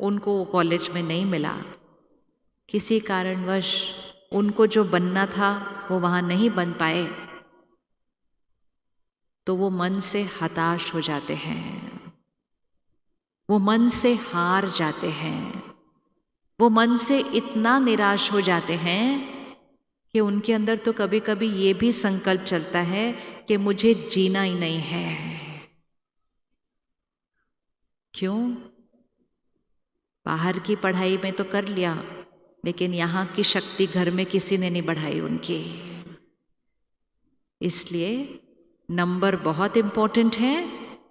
उनको वो कॉलेज में नहीं मिला, किसी कारणवश उनको जो बनना था वो वहाँ नहीं बन पाए, तो वो मन से हताश हो जाते हैं, वो मन से हार जाते हैं, वो मन से इतना निराश हो जाते हैं कि उनके अंदर तो कभी कभी ये भी संकल्प चलता है कि मुझे जीना ही नहीं है। क्यों? बाहर की पढ़ाई में तो कर लिया, लेकिन यहाँ की शक्ति घर में किसी ने नहीं बढ़ाई उनकी। इसलिए नंबर बहुत इम्पोर्टेंट है,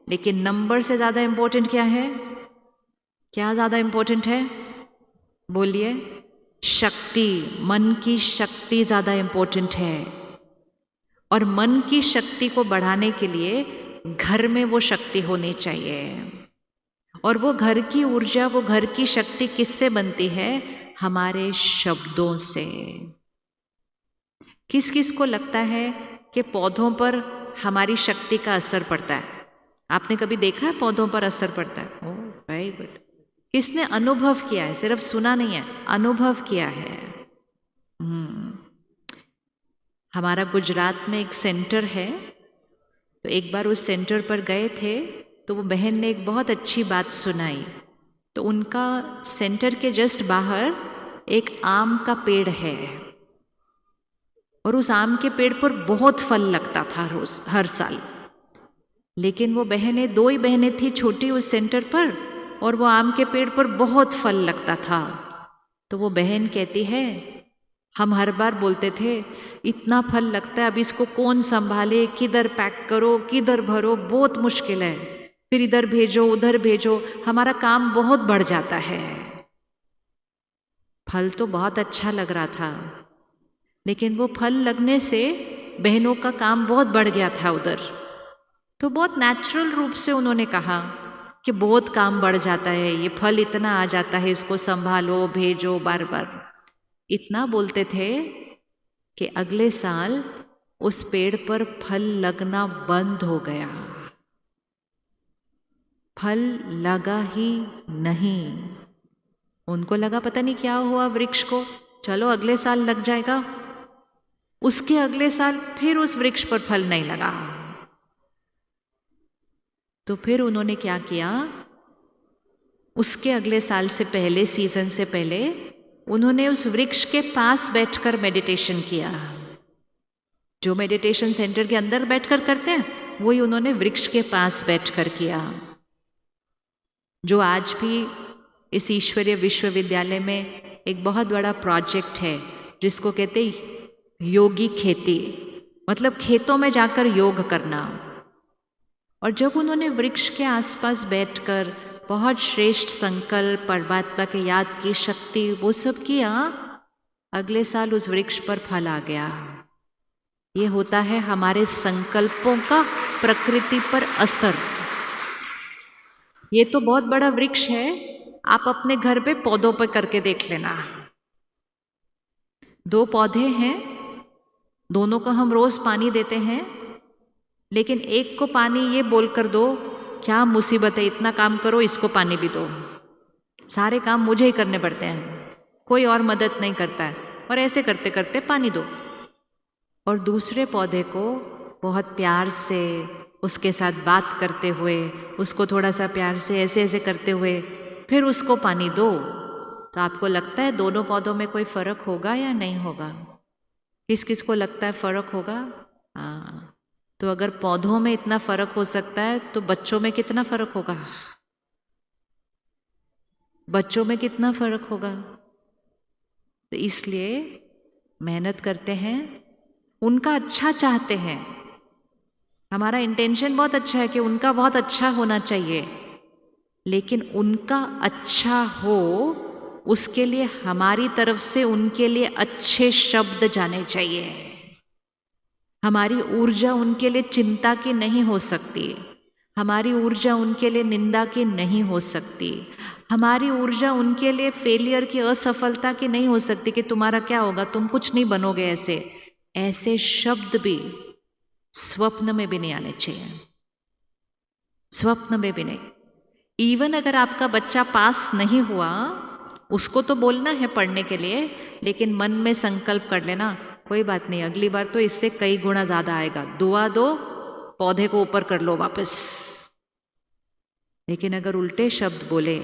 लेकिन नंबर से ज़्यादा इम्पोर्टेंट क्या है? क्या ज़्यादा इम्पोर्टेंट है? बोलिए। शक्ति, मन की शक्ति ज़्यादा इम्पोर्टेंट है। और मन की शक्ति को बढ़ाने के लिए घर में वो शक्ति होनी चाहिए। और वो घर की ऊर्जा, वो घर की शक्ति किससे बनती है? हमारे शब्दों से। किस किस को लगता है कि पौधों पर हमारी शक्ति का असर पड़ता है? आपने कभी देखा है पौधों पर असर पड़ता है? Oh very good. किसने अनुभव किया है? सिर्फ सुना नहीं है, अनुभव किया है। हमारा गुजरात में एक सेंटर है, तो एक बार उस सेंटर पर गए थे, तो वो बहन ने एक बहुत अच्छी बात सुनाई। तो उनका सेंटर के जस्ट बाहर एक आम का पेड़ है, और उस आम के पेड़ पर बहुत फल लगता था रोज, हर साल। लेकिन वो बहनें, दो ही बहनें थी छोटी उस सेंटर पर, और वो आम के पेड़ पर बहुत फल लगता था। तो वो बहन कहती है, हम हर बार बोलते थे इतना फल लगता है, अब इसको कौन संभाले, किधर पैक करो, किधर भरो, बहुत मुश्किल है, फिर इधर भेजो उधर भेजो, हमारा काम बहुत बढ़ जाता है। फल तो बहुत अच्छा लग रहा था, लेकिन वो फल लगने से बहनों का काम बहुत बढ़ गया था उधर। तो बहुत नेचुरल रूप से उन्होंने कहा कि बहुत काम बढ़ जाता है, ये फल इतना आ जाता है, इसको संभालो भेजो बार बार। इतना बोलते थे कि अगले साल उस पेड़ पर फल लगना बंद हो गया। फल लगा ही नहीं। उनको लगा पता नहीं क्या हुआ वृक्ष को, चलो अगले साल लग जाएगा। उसके अगले साल फिर उस वृक्ष पर फल नहीं लगा। तो फिर उन्होंने क्या किया, उसके अगले साल से पहले, सीजन से पहले, उन्होंने उस वृक्ष के पास बैठकर मेडिटेशन किया। जो मेडिटेशन सेंटर के अंदर बैठकर करते हैं, वही उन्होंने वृक्ष के पास बैठकर किया। जो आज भी इस ईश्वरीय विश्वविद्यालय में एक बहुत बड़ा प्रोजेक्ट है, जिसको कहते हैं योगी खेती, मतलब खेतों में जाकर योग करना। और जब उन्होंने वृक्ष के आसपास बैठकर बहुत श्रेष्ठ संकल्प, परमात्मा के याद की शक्ति, वो सब किया, अगले साल उस वृक्ष पर फल आ गया। ये होता है हमारे संकल्पों का प्रकृति पर असर। ये तो बहुत बड़ा वृक्ष है, आप अपने घर पे पौधों पर करके देख लेना। 2 पौधे हैं, दोनों को हम रोज पानी देते हैं, लेकिन एक को पानी ये बोलकर दो, क्या मुसीबत है, इतना काम करो, इसको पानी भी दो, सारे काम मुझे ही करने पड़ते हैं, कोई और मदद नहीं करता है, और ऐसे करते करते पानी दो। और दूसरे पौधे को बहुत प्यार से उसके साथ बात करते हुए, उसको थोड़ा सा प्यार से ऐसे ऐसे करते हुए फिर उसको पानी दो। तो आपको लगता है दोनों पौधों में कोई फर्क होगा या नहीं होगा? किस किस को लगता है फर्क होगा? हाँ। तो अगर पौधों में इतना फर्क हो सकता है, तो बच्चों में कितना फर्क होगा? बच्चों में कितना फर्क होगा? तो इसलिए मेहनत करते हैं, उनका अच्छा चाहते हैं, हमारा इंटेंशन बहुत अच्छा है कि उनका बहुत अच्छा होना चाहिए, लेकिन उनका अच्छा हो उसके लिए हमारी तरफ से उनके लिए अच्छे शब्द जाने चाहिए। हमारी ऊर्जा उनके लिए चिंता की नहीं हो सकती, हमारी ऊर्जा उनके लिए निंदा की नहीं हो सकती, हमारी ऊर्जा उनके लिए फेलियर की, असफलता की नहीं हो सकती कि तुम्हारा क्या होगा, तुम कुछ नहीं बनोगे। ऐसे शब्द भी स्वप्न में भी नहीं आने चाहिए, स्वप्न में भी नहीं। इवन अगर आपका बच्चा पास नहीं हुआ, उसको तो बोलना है पढ़ने के लिए, लेकिन मन में संकल्प कर लेना, कोई बात नहीं, अगली बार तो इससे कई गुना ज्यादा आएगा, दुआ दो, पौधे को ऊपर कर लो वापस। लेकिन अगर उल्टे शब्द बोले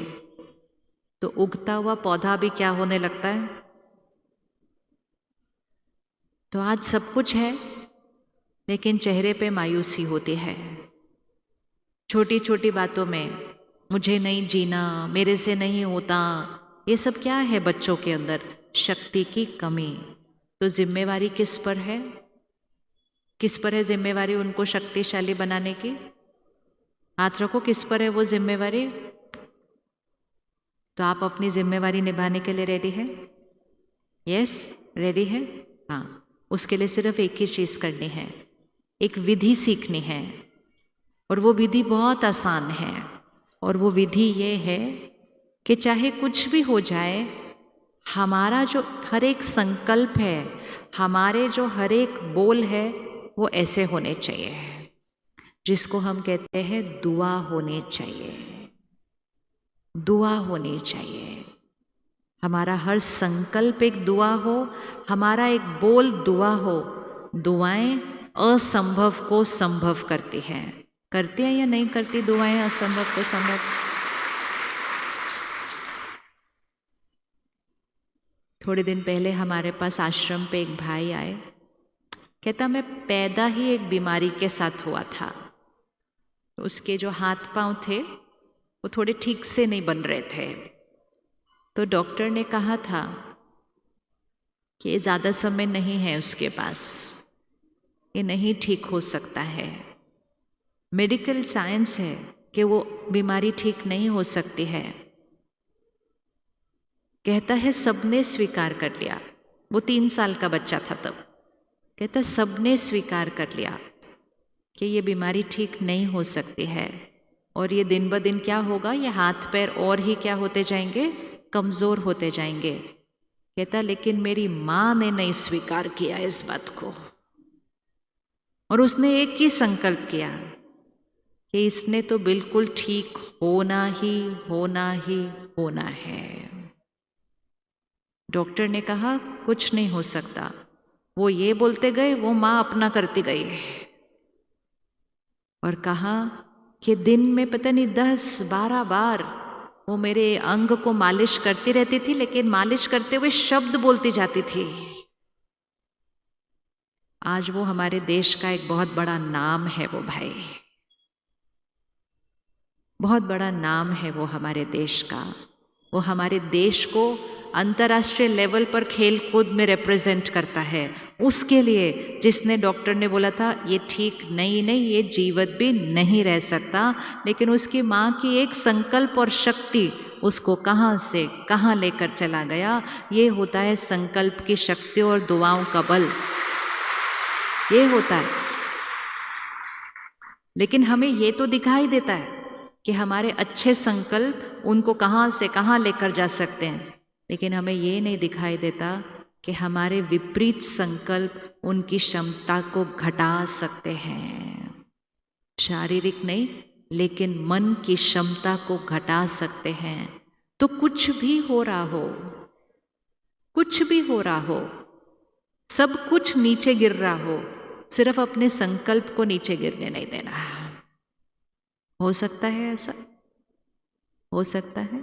तो उगता हुआ पौधा भी क्या होने लगता है। तो आज सब कुछ है, लेकिन चेहरे पे मायूसी होती है। छोटी छोटी बातों में मुझे नहीं जीना, मेरे से नहीं होता, ये सब क्या है बच्चों के अंदर? शक्ति की कमी। तो जिम्मेवारी किस पर है? किस पर है जिम्मेवारी उनको शक्तिशाली बनाने की? हाथ रखो, किस पर है वो जिम्मेवारी? तो आप अपनी जिम्मेवारी निभाने के लिए रेडी है? यस, रेडी है? हाँ, उसके लिए सिर्फ एक ही चीज करनी है, एक विधि सीखनी है, और वो विधि बहुत आसान है। और वो विधि ये है कि चाहे कुछ भी हो जाए, हमारा जो हर एक संकल्प है, हमारे जो हर एक बोल है, वो ऐसे होने चाहिए, जिसको हम कहते हैं दुआ होनी चाहिए। दुआ होनी चाहिए। हमारा हर संकल्प एक दुआ हो, हमारा एक बोल दुआ हो। दुआएं असंभव को संभव करती हैं। करती हैं या नहीं करती दुआएं असंभव को संभव? थोड़े दिन पहले हमारे पास आश्रम पे एक भाई आए, कहता मैं पैदा ही एक बीमारी के साथ हुआ था। तो उसके जो हाथ पांव थे वो थोड़े ठीक से नहीं बन रहे थे। तो डॉक्टर ने कहा था कि ज़्यादा समय नहीं है उसके पास, ये नहीं ठीक हो सकता है। मेडिकल साइंस है कि वो बीमारी ठीक नहीं हो सकती है। कहता है सबने स्वीकार कर लिया, वो 3 साल का बच्चा था तब। कहता सबने स्वीकार कर लिया कि ये बीमारी ठीक नहीं हो सकती है, और ये दिन ब दिन क्या होगा, ये हाथ पैर और ही क्या होते जाएंगे, कमज़ोर होते जाएंगे। कहता लेकिन मेरी माँ ने नहीं स्वीकार किया इस बात को, और उसने एक ही संकल्प किया कि इसने तो बिल्कुल ठीक होना ही होना ही होना है। डॉक्टर ने कहा कुछ नहीं हो सकता। वो ये बोलते गए, वो माँ अपना करती गई, और कहा कि दिन में पता नहीं 10-12 बार वो मेरे अंग को मालिश करती रहती थी, लेकिन मालिश करते हुए शब्द बोलती जाती थी। आज वो हमारे देश का एक बहुत बड़ा नाम है वो भाई, बहुत बड़ा नाम है वो हमारे देश का। वो हमारे देश को अंतर्राष्ट्रीय लेवल पर खेल कूद में रिप्रेजेंट करता है। उसके लिए जिसने, डॉक्टर ने बोला था ये ठीक नहीं, ये जीवित भी नहीं रह सकता, लेकिन उसकी माँ की एक संकल्प और शक्ति उसको कहाँ से कहाँ लेकर चला गया। ये होता है संकल्प की शक्ति और दुआओं का बल, ये होता है। लेकिन हमें ये तो दिखाई देता है कि हमारे अच्छे संकल्प उनको कहाँ से कहाँ लेकर जा सकते हैं, लेकिन हमें ये नहीं दिखाई देता कि हमारे विपरीत संकल्प उनकी क्षमता को घटा सकते हैं। शारीरिक नहीं, लेकिन मन की क्षमता को घटा सकते हैं। तो कुछ भी हो रहा हो, कुछ भी हो रहा हो, सब कुछ नीचे गिर रहा हो, सिर्फ अपने संकल्प को नीचे गिरने नहीं देना। हो सकता है ऐसा? हो सकता है?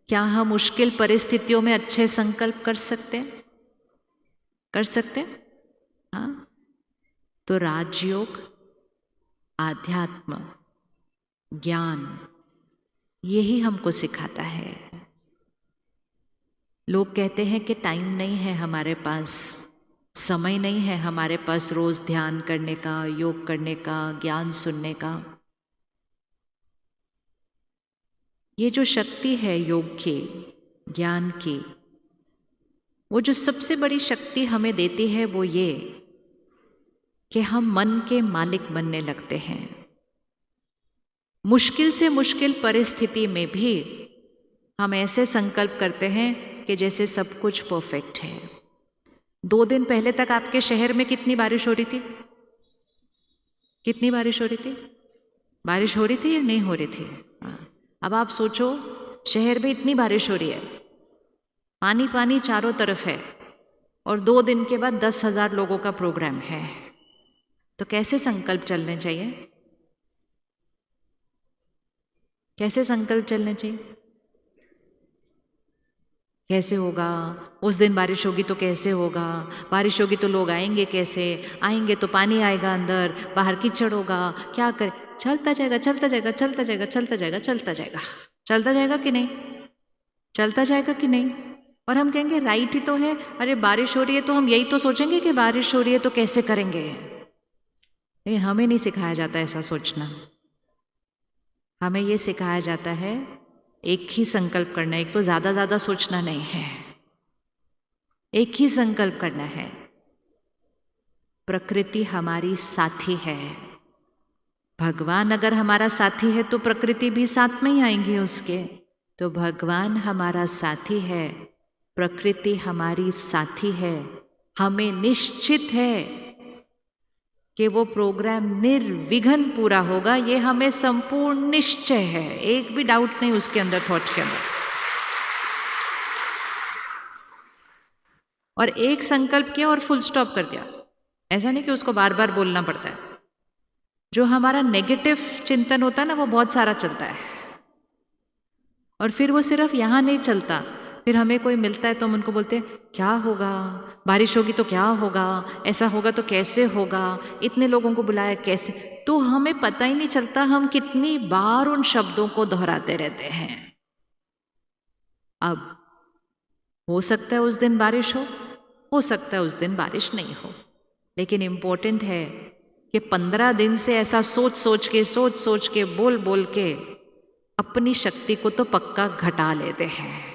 क्या हम मुश्किल परिस्थितियों में अच्छे संकल्प कर सकते हैं? कर सकते हैं? हाँ। तो राजयोग, आध्यात्म, ज्ञान, यही हमको सिखाता है। लोग कहते हैं कि टाइम नहीं है हमारे पास, समय नहीं है हमारे पास रोज ध्यान करने का, योग करने का, ज्ञान सुनने का। ये जो शक्ति है योग की, ज्ञान की, वो जो सबसे बड़ी शक्ति हमें देती है वो ये कि हम मन के मालिक बनने लगते हैं। मुश्किल से मुश्किल परिस्थिति में भी हम ऐसे संकल्प करते हैं कि जैसे सब कुछ परफेक्ट है। 2 दिन पहले तक आपके शहर में कितनी बारिश हो रही थी? कितनी बारिश हो रही थी? बारिश हो रही थी या नहीं हो रही थी? हाँ। अब आप सोचो, शहर में इतनी बारिश हो रही है, पानी पानी चारों तरफ है, और 2 दिन के बाद 10,000 लोगों का प्रोग्राम है, तो कैसे संकल्प चलने चाहिए? कैसे संकल्प चलने चाहिए? कैसे होगा? उस दिन बारिश होगी तो कैसे होगा? बारिश होगी तो लोग आएंगे कैसे? आएंगे तो पानी आएगा अंदर, बाहर कीचड़ होगा, क्या करें? चलता जाएगा, चलता जाएगा, चलता जाएगा, चलता जाएगा, चलता जाएगा, चलता जाएगा कि नहीं? चलता जाएगा कि नहीं? और हम कहेंगे राइट ही तो है, अरे बारिश हो रही है तो हम यही तो सोचेंगे कि बारिश हो रही है तो कैसे करेंगे। लेकिन हमें नहीं सिखाया जाता ऐसा सोचना। हमें ये सिखाया जाता है एक ही संकल्प करना, एक तो ज़्यादा सोचना नहीं है, एक ही संकल्प करना है। प्रकृति हमारी साथी है। भगवान अगर हमारा साथी है तो प्रकृति भी साथ में ही आएंगी उसके। तो भगवान हमारा साथी है, प्रकृति हमारी साथी है। हमें निश्चित है कि वो प्रोग्राम निर्विघ्न पूरा होगा, ये हमें संपूर्ण निश्चय है, एक भी डाउट नहीं उसके अंदर, थॉट के अंदर। और एक संकल्प किया और फुल स्टॉप कर दिया, ऐसा नहीं कि उसको बार बार बोलना पड़ता है। जो हमारा नेगेटिव चिंतन होता है ना, वो बहुत सारा चलता है, और फिर वो सिर्फ यहाँ नहीं चलता, फिर हमें कोई मिलता है तो हम उनको बोलते हैं क्या होगा, बारिश होगी तो क्या होगा, ऐसा होगा तो कैसे होगा, इतने लोगों को बुलाया कैसे। तो हमें पता ही नहीं चलता हम कितनी बार उन शब्दों को दोहराते रहते हैं। अब हो सकता है उस दिन बारिश हो सकता है उस दिन बारिश नहीं हो, लेकिन इम्पोर्टेंट है कि 15 दिन से ऐसा सोच सोच के बोल बोल के अपनी शक्ति को तो पक्का घटा लेते हैं।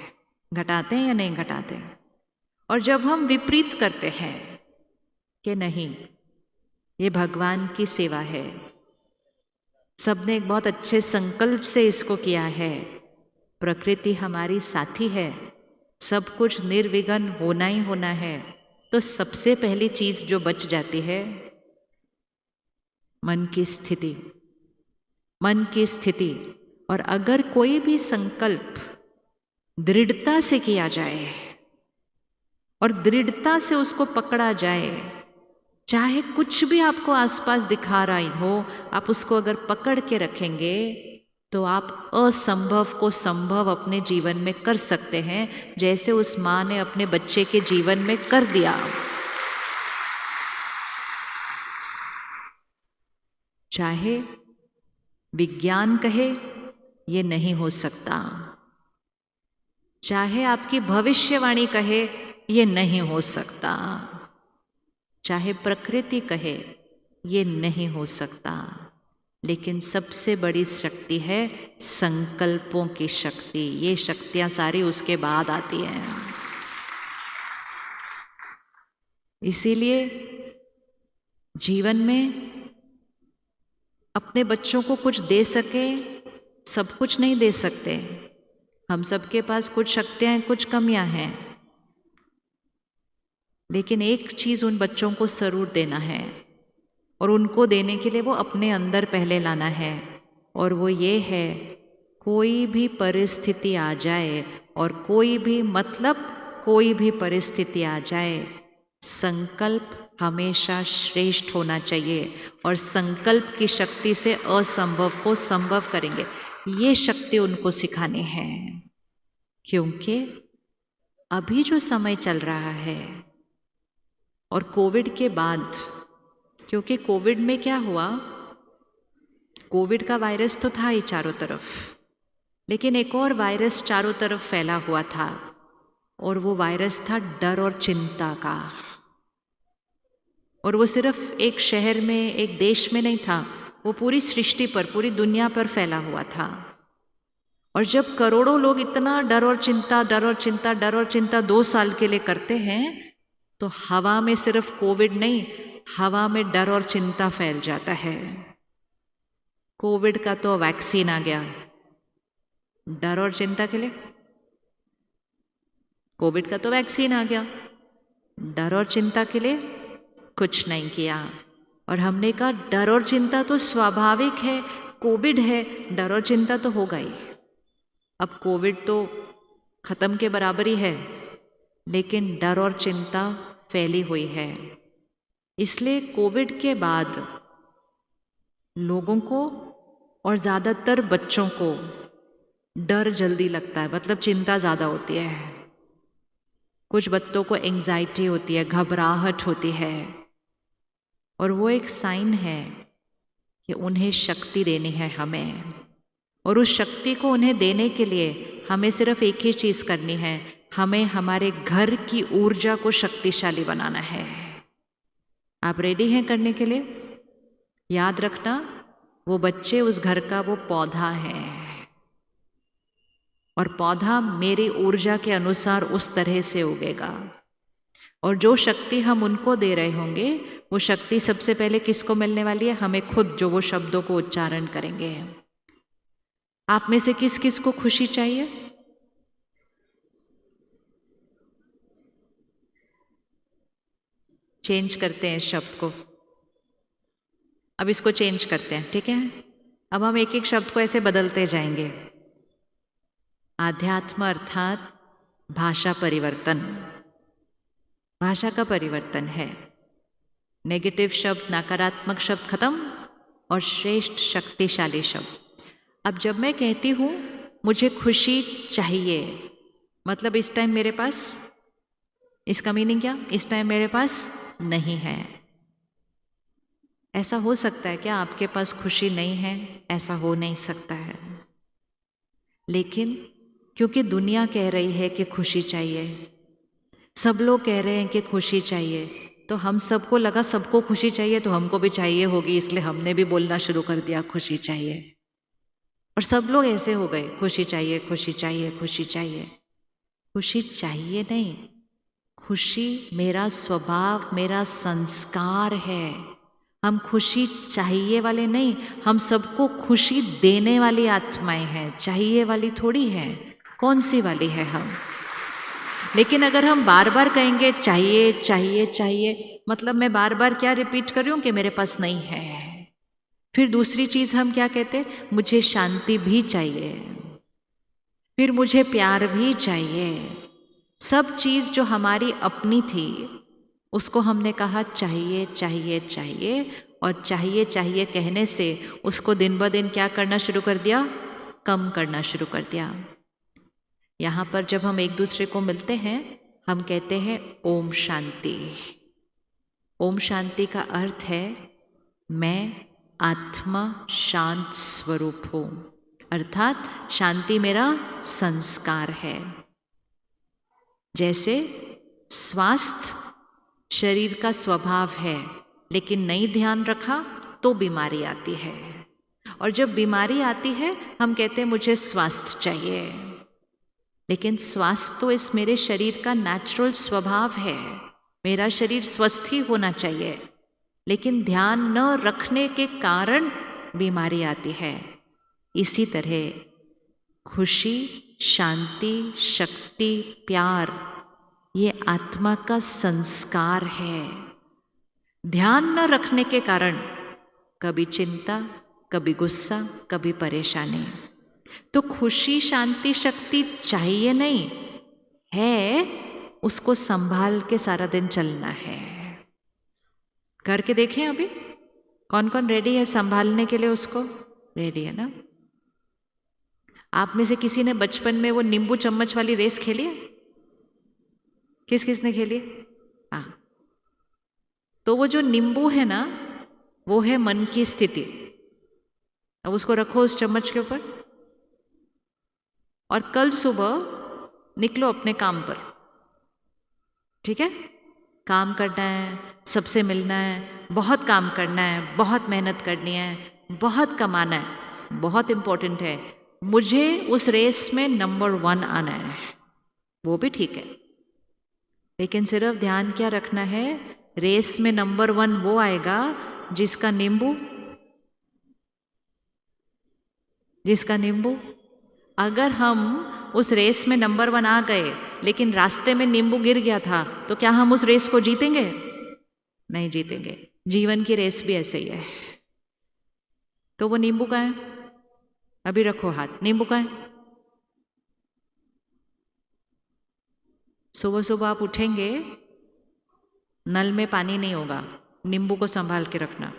घटाते हैं या नहीं घटाते? और जब हम विपरीत करते हैं कि नहीं ये भगवान की सेवा है, सबने एक बहुत अच्छे संकल्प से इसको किया है, प्रकृति हमारी साथी है, सब कुछ निर्विघ्न होना ही होना है, तो सबसे पहली चीज जो बच जाती है मन की स्थिति। मन की स्थिति। और अगर कोई भी संकल्प दृढ़ता से किया जाए और दृढ़ता से उसको पकड़ा जाए, चाहे कुछ भी आपको आसपास दिखा रहा हो, आप उसको अगर पकड़ के रखेंगे तो आप असंभव को संभव अपने जीवन में कर सकते हैं, जैसे उस माँ ने अपने बच्चे के जीवन में कर दिया। चाहे विज्ञान कहे ये नहीं हो सकता, चाहे आपकी भविष्यवाणी कहे ये नहीं हो सकता, चाहे प्रकृति कहे ये नहीं हो सकता, लेकिन सबसे बड़ी शक्ति है संकल्पों की शक्ति। ये शक्तियां सारी उसके बाद आती हैं। इसीलिए जीवन में अपने बच्चों को कुछ दे सके, सब कुछ नहीं दे सकते, हम सबके पास कुछ शक्तियां हैं, कुछ कमियां हैं, लेकिन एक चीज उन बच्चों को जरूर देना है, और उनको देने के लिए वो अपने अंदर पहले लाना है, और वो ये है कोई भी परिस्थिति आ जाए, और कोई भी मतलब कोई भी परिस्थिति आ जाए, संकल्प हमेशा श्रेष्ठ होना चाहिए, और संकल्प की शक्ति से असंभव को संभव करेंगे। ये शक्ति उनको सिखानी है, क्योंकि अभी जो समय चल रहा है और कोविड के बाद, क्योंकि कोविड में क्या हुआ, कोविड का वायरस तो था ही चारों तरफ, लेकिन एक और वायरस चारों तरफ फैला हुआ था, और वो वायरस था डर और चिंता का। और वो सिर्फ एक शहर में, एक देश में नहीं था, वो पूरी सृष्टि पर, पूरी दुनिया पर फैला हुआ था। और जब करोड़ों लोग इतना डर और चिंता, डर और चिंता, डर और चिंता 2 साल के लिए करते हैं, तो हवा में सिर्फ कोविड नहीं, हवा में डर और चिंता फैल जाता है। कोविड का तो वैक्सीन आ गया, डर और चिंता के लिए कोविड का तो वैक्सीन आ गया, डर और चिंता के लिए कुछ नहीं किया। और हमने कहा डर और चिंता तो स्वाभाविक है, कोविड है, डर और चिंता तो होगा ही। अब कोविड तो खत्म के बराबर ही है, लेकिन डर और चिंता फैली हुई है। इसलिए कोविड के बाद लोगों को और ज़्यादातर बच्चों को डर जल्दी लगता है, मतलब चिंता ज़्यादा होती है। कुछ बच्चों को एंजाइटी होती है, घबराहट होती है, और वो एक साइन है कि उन्हें शक्ति देनी है हमें। और उस शक्ति को उन्हें देने के लिए हमें सिर्फ एक ही चीज़ करनी है, हमें हमारे घर की ऊर्जा को शक्तिशाली बनाना है। आप रेडी हैं करने के लिए? याद रखना, वो बच्चे उस घर का वो पौधा है, और पौधा मेरी ऊर्जा के अनुसार उस तरह से उगेगा। और जो शक्ति हम उनको दे रहे होंगे, वो शक्ति सबसे पहले किसको मिलने वाली है? हमें खुद, जो वो शब्दों को उच्चारण करेंगे। आप में से किस किस को खुशी चाहिए? चेंज करते हैं इस शब्द को। अब इसको चेंज करते हैं, ठीक है? अब हम एक एक शब्द को ऐसे बदलते जाएंगे। आध्यात्म अर्थात भाषा परिवर्तन, भाषा का परिवर्तन है। नेगेटिव शब्द, नकारात्मक शब्द खत्म, और श्रेष्ठ शक्तिशाली शब्द। अब जब मैं कहती हूं मुझे खुशी चाहिए, मतलब इस टाइम मेरे पास, इसका मीनिंग क्या? इस टाइम मेरे पास नहीं है। ऐसा हो सकता है क्या आपके पास खुशी नहीं है? ऐसा हो नहीं सकता है। लेकिन क्योंकि दुनिया कह रही है कि खुशी चाहिए, सब लोग कह रहे हैं कि खुशी चाहिए, तो हम सबको लगा सबको खुशी चाहिए तो हमको भी चाहिए होगी, इसलिए हमने भी बोलना शुरू कर दिया खुशी चाहिए। और सब लोग ऐसे हो गए, खुशी चाहिए, खुशी चाहिए, खुशी चाहिए। खुशी चाहिए नहीं, खुशी मेरा स्वभाव, मेरा संस्कार है। हम खुशी चाहिए वाले नहीं, हम सबको खुशी देने वाली आत्माएं हैं, चाहिए वाली थोड़ी है। कौन सी वाली है हम? लेकिन अगर हम बार बार कहेंगे चाहिए चाहिए चाहिए, मतलब मैं बार बार क्या रिपीट कर रही हूँ कि मेरे पास नहीं है। फिर दूसरी चीज हम क्या कहते? मुझे शांति भी चाहिए, फिर मुझे प्यार भी चाहिए। सब चीज जो हमारी अपनी थी उसको हमने कहा चाहिए चाहिए चाहिए, और चाहिए चाहिए कहने से उसको दिन ब दिन क्या करना शुरू कर दिया? कम करना शुरू कर दिया। यहाँ पर जब हम एक दूसरे को मिलते हैं, हम कहते हैं ओम शांति। ओम शांति का अर्थ है मैं आत्मा शांत स्वरूप हूँ, अर्थात शांति मेरा संस्कार है। जैसे स्वास्थ्य शरीर का स्वभाव है, लेकिन नहीं ध्यान रखा तो बीमारी आती है, और जब बीमारी आती है हम कहते हैं मुझे स्वास्थ्य चाहिए। लेकिन स्वास्थ्य तो इस मेरे शरीर का नेचुरल स्वभाव है, मेरा शरीर स्वस्थ ही होना चाहिए, लेकिन ध्यान न रखने के कारण बीमारी आती है। इसी तरह खुशी, शांति, शक्ति, प्यार, ये आत्मा का संस्कार है। ध्यान न रखने के कारण कभी चिंता, कभी गुस्सा, कभी परेशानी। तो खुशी, शांति, शक्ति चाहिए नहीं है, उसको संभाल के सारा दिन चलना है। करके देखें अभी कौन कौन रेडी है संभालने के लिए उसको? रेडी है ना? आप में से किसी ने बचपन में वो नींबू चम्मच वाली रेस खेली है? किस किस ने खेली? हाँ, तो वो जो नींबू है ना, वो है मन की स्थिति। अब उसको रखो उस चम्मच के ऊपर, और कल सुबह निकलो अपने काम पर। ठीक है? काम करना है, सबसे मिलना है, बहुत काम करना है, बहुत मेहनत करनी है, बहुत कमाना है, बहुत इंपॉर्टेंट है। मुझे उस रेस में नंबर 1 आना है, वो भी ठीक है। लेकिन सिर्फ ध्यान क्या रखना है? रेस में नंबर 1 वो आएगा जिसका नींबू, अगर हम उस रेस में नंबर 1 आ गए लेकिन रास्ते में नींबू गिर गया था, तो क्या हम उस रेस को जीतेंगे? नहीं जीतेंगे। जीवन की रेस भी ऐसे ही है। तो वो नींबू का है, अभी रखो हाथ, नींबू का है, सुबह सुबह आप उठेंगे, नल में पानी नहीं होगा, नींबू को संभाल के रखना।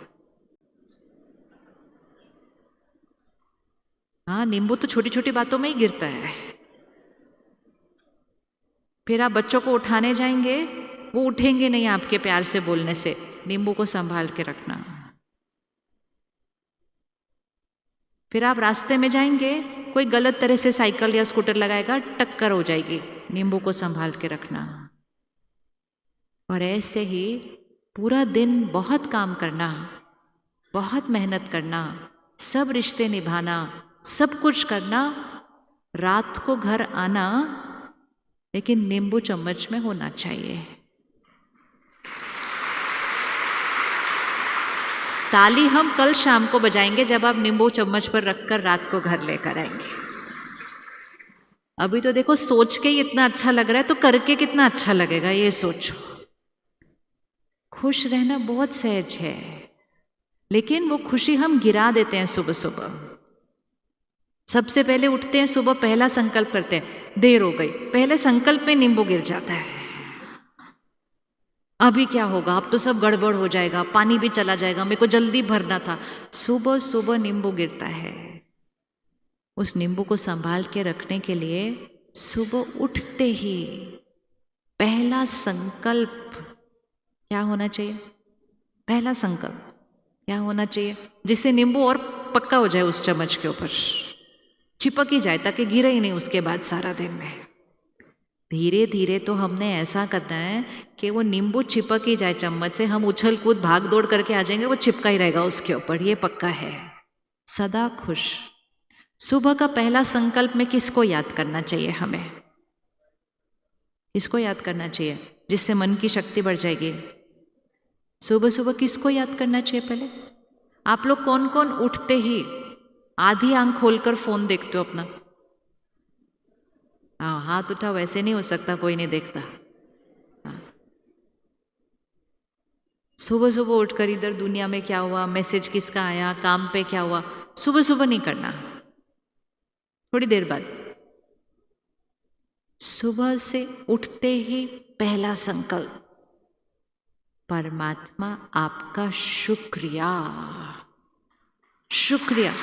हाँ, नींबू तो छोटी छोटी बातों में ही गिरता है। फिर आप बच्चों को उठाने जाएंगे, वो उठेंगे नहीं आपके प्यार से बोलने से, नींबू को संभाल के रखना। फिर आप रास्ते में जाएंगे, कोई गलत तरह से साइकिल या स्कूटर लगाएगा, टक्कर हो जाएगी, नींबू को संभाल के रखना। और ऐसे ही पूरा दिन बहुत काम करना, बहुत मेहनत करना, सब रिश्ते निभाना, सब कुछ करना, रात को घर आना, लेकिन नींबू चम्मच में होना चाहिए। ताली हम कल शाम को बजाएंगे जब आप नींबू चम्मच पर रखकर रात को घर लेकर आएंगे। अभी तो देखो सोच के ही इतना अच्छा लग रहा है, तो करके कितना अच्छा लगेगा ये सोचो। खुश रहना बहुत सहज है, लेकिन वो खुशी हम गिरा देते हैं सुबह सुबह। सबसे पहले उठते हैं सुबह, पहला संकल्प करते हैं, देर हो गई, पहले संकल्प में नींबू गिर जाता है। अभी क्या होगा, अब तो सब गड़बड़ हो जाएगा, पानी भी चला जाएगा, मेरे को जल्दी भरना था। सुबह सुबह नींबू गिरता है। उस नींबू को संभाल के रखने के लिए सुबह उठते ही पहला संकल्प क्या होना चाहिए? पहला संकल्प क्या होना चाहिए जिससे नींबू और पक्का हो जाए, उस चम्मच के ऊपर चिपक ही जाए, ताकि गिरे ही नहीं उसके बाद सारा दिन में। धीरे धीरे तो हमने ऐसा करना है कि वो नींबू चिपक ही जाए चम्मच से, हम उछल कूद भाग दौड़ करके आ जाएंगे, वो चिपका ही रहेगा उसके ऊपर, ये पक्का है। सदा खुश। सुबह का पहला संकल्प में किसको याद करना चाहिए हमें? किसको याद करना चाहिए जिससे मन की शक्ति बढ़ जाएगी? सुबह सुबह किसको याद करना चाहिए? पहले आप लोग कौन कौन उठते ही आधी आंख खोलकर फोन देखते हो अपना? हाँ, हाथ उठाओ, वैसे नहीं हो सकता, कोई नहीं देखता। हाँ। सुबह सुबह उठकर इधर दुनिया में क्या हुआ, मैसेज किसका आया, काम पे क्या हुआ, सुबह सुबह नहीं करना, थोड़ी देर बाद। सुबह से उठते ही पहला संकल्प, परमात्मा आपका शुक्रिया, शुक्रिया